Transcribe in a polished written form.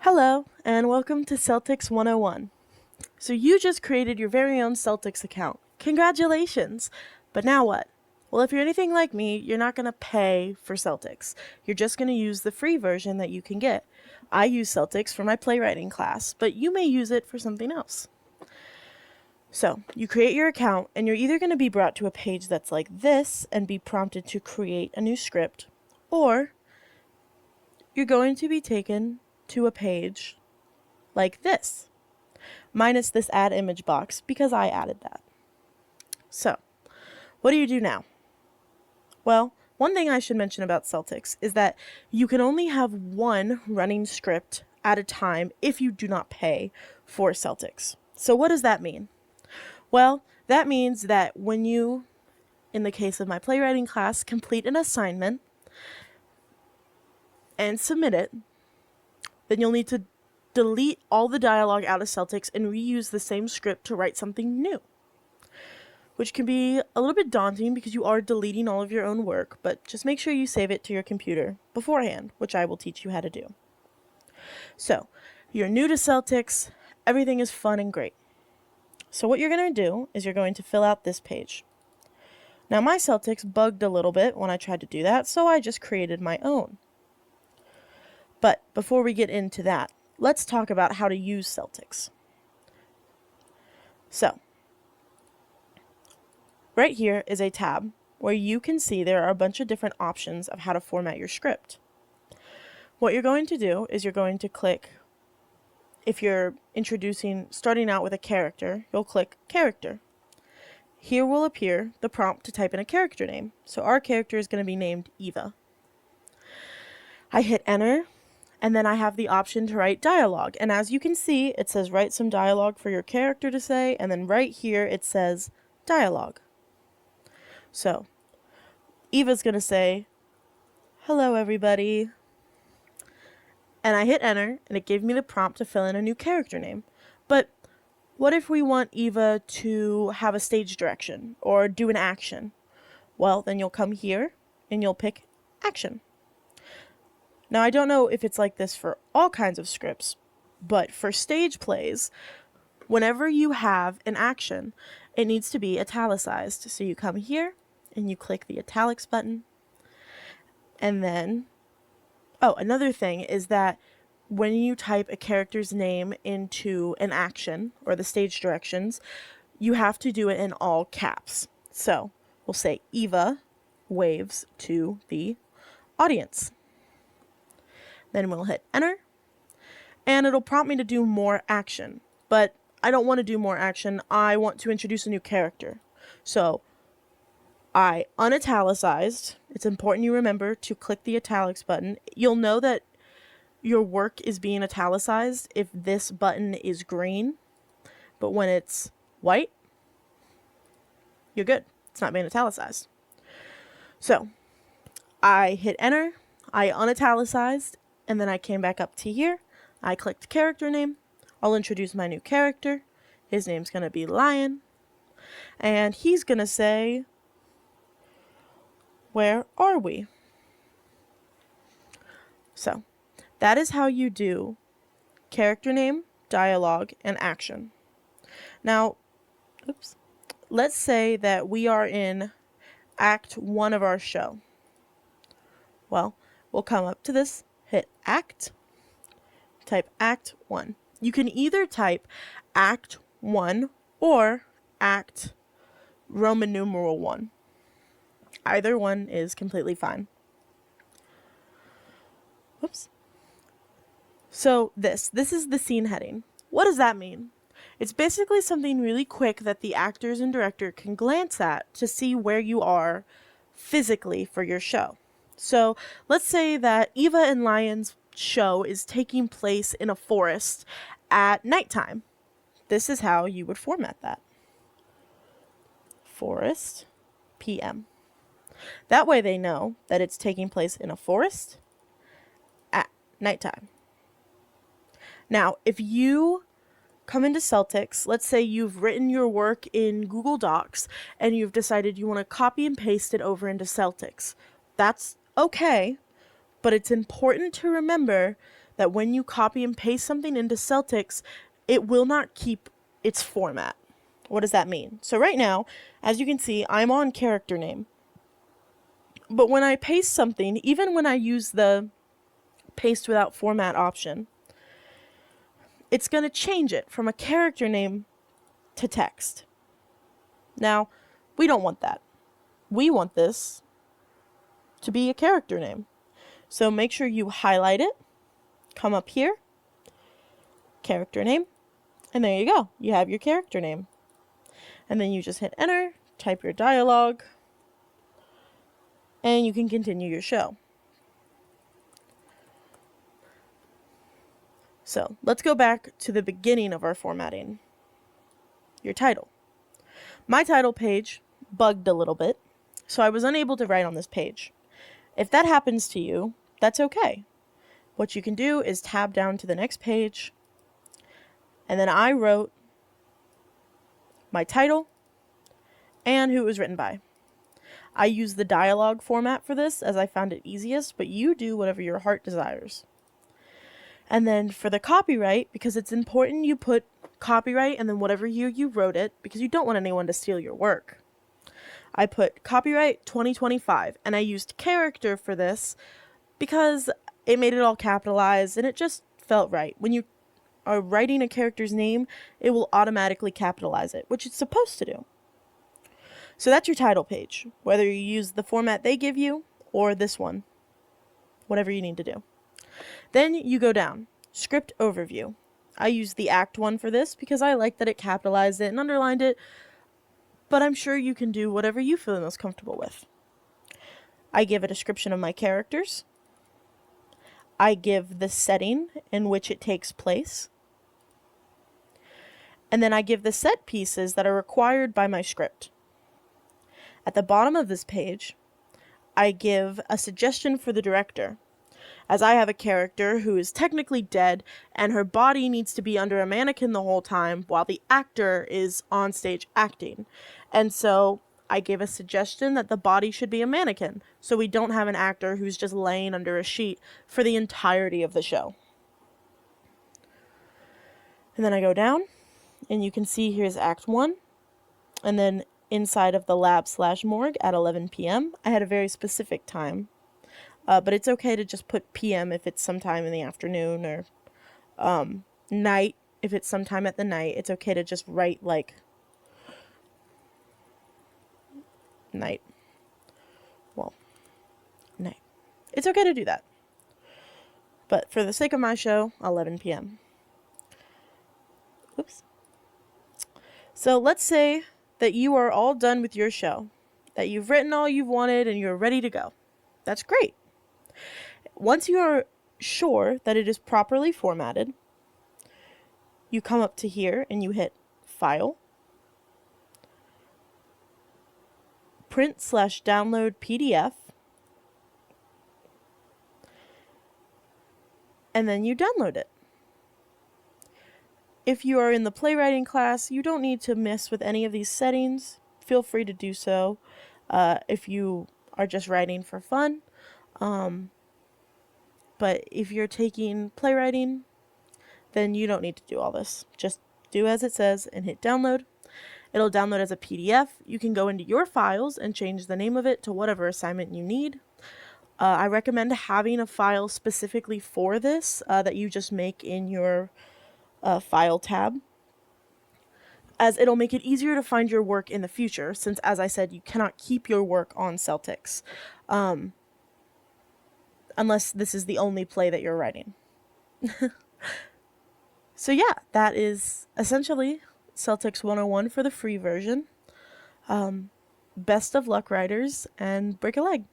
Hello, and welcome to Celtx 101. So you just created your very own Celtx account. Congratulations! But now what? Well, if you're anything like me, you're not going to pay for Celtx. You're just going to use the free version that you can get. I use Celtx for my playwriting class, but you may use it for something else. So, you create your account, and you're either going to be brought to a page that's like this and be prompted to create a new script, or you're going to be taken to a page like this, minus this add image box because I added that. So, what do you do now? Well, one thing I should mention about Celtx is that you can only have one running script at a time if you do not pay for Celtx. So what does that mean? Well, that means that when you, in the case of my playwriting class, complete an assignment and submit it, then you'll need to delete all the dialogue out of Celtx and reuse the same script to write something new, which can be a little bit daunting because you are deleting all of your own work, but just make sure you save it to your computer beforehand, which I will teach you how to do. So, you're new to Celtx, everything is fun and great. So what you're going to do is you're going to fill out this page. Now my Celtx bugged a little bit when I tried to do that, so I just created my own. But before we get into that, let's talk about how to use Celtx. So, right here is a tab where you can see there are a bunch of different options of how to format your script. What you're going to do is you're going to click, if you're starting out with a character, you'll click Character. Here will appear the prompt to type in a character name. So our character is going to be named Eva. I hit Enter, and then I have the option to write dialogue. And as you can see, it says write some dialogue for your character to say, and then right here it says dialogue. So, Eva's going to say, "Hello everybody." And I hit Enter, and it gave me the prompt to fill in a new character name. But what if we want Eva to have a stage direction or do an action? Well, then you'll come here and you'll pick Action. Now, I don't know if it's like this for all kinds of scripts, but for stage plays, whenever you have an action, it needs to be italicized. So you come here and you click the italics button, and then another thing is that when you type a character's name into an action or the stage directions, you have to do it in all caps. So we'll say Eva waves to the audience. Then we'll hit Enter, and it'll prompt me to do more action. But I don't want to do more action. I want to introduce a new character. So I unitalicized. It's important you remember to click the italics button. You'll know that your work is being italicized if this button is green, but when it's white, you're good. It's not being italicized. So I hit Enter, I unitalicized, and then I came back up to here. I clicked character name. I'll introduce my new character. His name's going to be Lion, and he's going to say, "Where are we?" So that is how you do character name, dialogue, and action. Now, let's say that we are in Act 1 of our show. Well, we'll come up to this, hit Act, type Act 1. You can either type Act 1 or Act Roman numeral 1. Either one is completely fine. So this is the scene heading. What does that mean? It's basically something really quick that the actors and director can glance at to see where you are physically for your show. So let's say that Eva and Lion's show is taking place in a forest at nighttime. This is how you would format that. Forest, PM. That way they know that it's taking place in a forest at nighttime. Now, if you come into Celtx, let's say you've written your work in Google Docs and you've decided you want to copy and paste it over into Celtx. That's okay, but it's important to remember that when you copy and paste something into Celtx, it will not keep its format. What does that mean? So right now, as you can see, I'm on character name. But when I paste something, even when I use the paste without format option, it's going to change it from a character name to text. Now, we don't want that. We want this to be a character name. So make sure you highlight it, come up here, character name, and there you go. You have your character name. And then you just hit enter, type your dialogue, and you can continue your show. So let's go back to the beginning of our formatting. Your title. My title page bugged a little bit, so I was unable to write on this page. If that happens to you, that's okay. What you can do is tab down to the next page, and then I wrote my title and who it was written by. I use the dialogue format for this as I found it easiest, but you do whatever your heart desires. And then for the copyright, because it's important you put copyright and then whatever year you wrote it, because you don't want anyone to steal your work. I put copyright 2025, and I used character for this because it made it all capitalized and it just felt right. When you are writing a character's name, it will automatically capitalize it, which it's supposed to do. So that's your title page, whether you use the format they give you or this one, whatever you need to do. Then you go down, script overview. I use the act one for this because I like that it capitalized it and underlined it, but I'm sure you can do whatever you feel most comfortable with. I give a description of my characters. I give the setting in which it takes place. And then I give the set pieces that are required by my script. At the bottom of this page, I give a suggestion for the director, as I have a character who is technically dead and her body needs to be under a mannequin the whole time while the actor is on stage acting. And so I give a suggestion that the body should be a mannequin, so we don't have an actor who's just laying under a sheet for the entirety of the show. And then I go down, and you can see here's Act 1, and then inside of the lab/morgue at 11 p.m. I had a very specific time, but it's okay to just put p.m. if it's sometime in the afternoon, or night if it's sometime at the night. It's okay to just write like night. Well, night. It's okay to do that. But for the sake of my show, 11 p.m. Oops. So let's say that you are all done with your show, that you've written all you've wanted and you're ready to go. That's great. Once you are sure that it is properly formatted, you come up to here and you hit File, Print/download PDF, and then you download it. If you are in the playwriting class, you don't need to mess with any of these settings. Feel free to do so if you are just writing for fun. But if you're taking playwriting, then you don't need to do all this. Just do as it says and hit download. It'll download as a PDF. You can go into your files and change the name of it to whatever assignment you need. I recommend having a file specifically for this that you just make in your file tab, as it'll make it easier to find your work in the future, since, as I said, you cannot keep your work on Celtx unless this is the only play that you're writing. So yeah, that is essentially Celtx 101 for the free version. Best of luck, writers, and break a leg.